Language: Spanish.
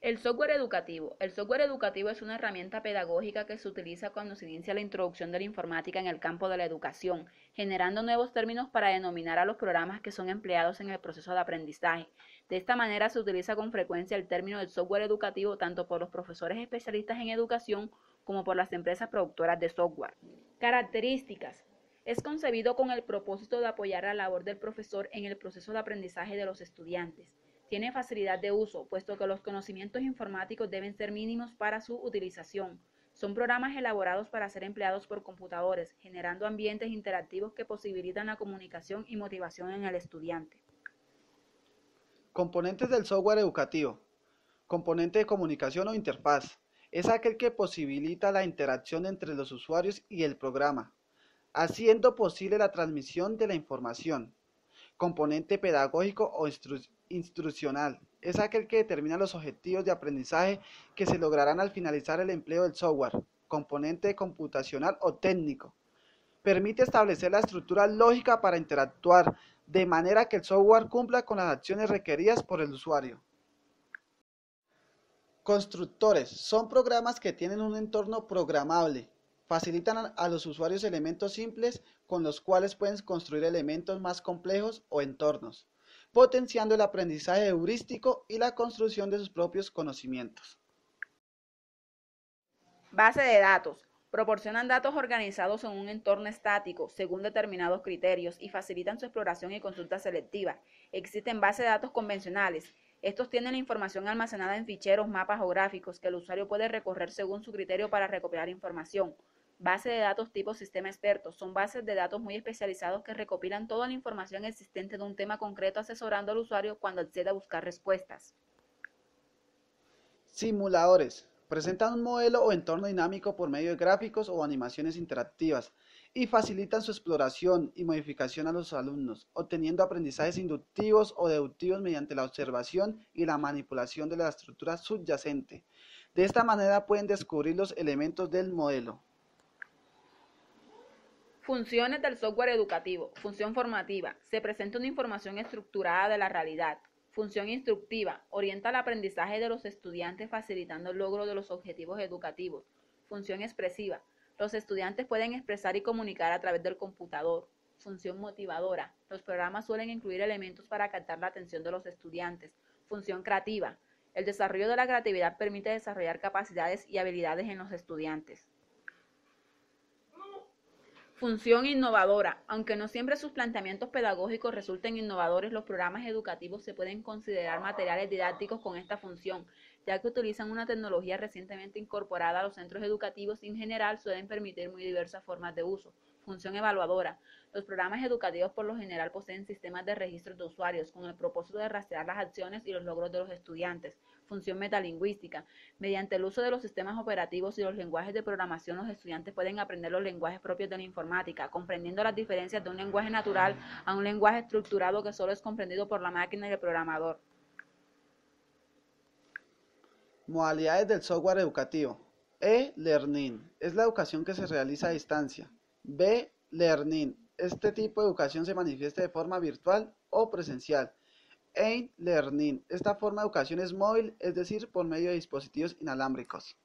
El software educativo. El software educativo es una herramienta pedagógica que se utiliza cuando se inicia la introducción de la informática en el campo de la educación, generando nuevos términos para denominar a los programas que son empleados en el proceso de aprendizaje. De esta manera se utiliza con frecuencia el término del software educativo tanto por los profesores especialistas en educación como por las empresas productoras de software. Características. Es concebido con el propósito de apoyar la labor del profesor en el proceso de aprendizaje de los estudiantes. Tiene facilidad de uso, puesto que los conocimientos informáticos deben ser mínimos para su utilización. Son programas elaborados para ser empleados por computadores, generando ambientes interactivos que posibilitan la comunicación y motivación en el estudiante. Componentes del software educativo. Componente de comunicación o interfaz. Es aquel que posibilita la interacción entre los usuarios y el programa, haciendo posible la transmisión de la información. Componente pedagógico o instruccional. Es aquel que determina los objetivos de aprendizaje que se lograrán al finalizar el empleo del software. Componente computacional o técnico. Permite establecer la estructura lógica para interactuar, de manera que el software cumpla con las acciones requeridas por el usuario. Constructores son programas que tienen un entorno programable. Facilitan a los usuarios elementos simples con los cuales pueden construir elementos más complejos o entornos, potenciando el aprendizaje heurístico y la construcción de sus propios conocimientos. Base de datos. Proporcionan datos organizados en un entorno estático según determinados criterios y facilitan su exploración y consulta selectiva. Existen bases de datos convencionales. Estos tienen la información almacenada en ficheros, mapas o gráficos que el usuario puede recorrer según su criterio para recopilar información. Base de datos tipo sistema experto. Son bases de datos muy especializados que recopilan toda la información existente de un tema concreto asesorando al usuario cuando accede a buscar respuestas. Simuladores. Presentan un modelo o entorno dinámico por medio de gráficos o animaciones interactivas y facilitan su exploración y modificación a los alumnos, obteniendo aprendizajes inductivos o deductivos mediante la observación y la manipulación de la estructura subyacente. De esta manera pueden descubrir los elementos del modelo. Funciones del software educativo. Función formativa. Se presenta una información estructurada de la realidad. Función instructiva. Orienta el aprendizaje de los estudiantes facilitando el logro de los objetivos educativos. Función expresiva. Los estudiantes pueden expresar y comunicar a través del computador. Función motivadora. Los programas suelen incluir elementos para captar la atención de los estudiantes. Función creativa. El desarrollo de la creatividad permite desarrollar capacidades y habilidades en los estudiantes. Función innovadora. Aunque no siempre sus planteamientos pedagógicos resulten innovadores, los programas educativos se pueden considerar materiales didácticos con esta función, ya que utilizan una tecnología recientemente incorporada a los centros educativos y en general suelen permitir muy diversas formas de uso. Función evaluadora. Los programas educativos por lo general poseen sistemas de registro de usuarios con el propósito de rastrear las acciones y los logros de los estudiantes. Función metalingüística. Mediante el uso de los sistemas operativos y los lenguajes de programación, los estudiantes pueden aprender los lenguajes propios de la informática, comprendiendo las diferencias de un lenguaje natural a un lenguaje estructurado que solo es comprendido por la máquina y el programador. Modalidades del software educativo. E-learning es la educación que se realiza a distancia. B-learning. Este tipo de educación se manifiesta de forma virtual o presencial. E-learning. Esta forma de educación es móvil, es decir, por medio de dispositivos inalámbricos.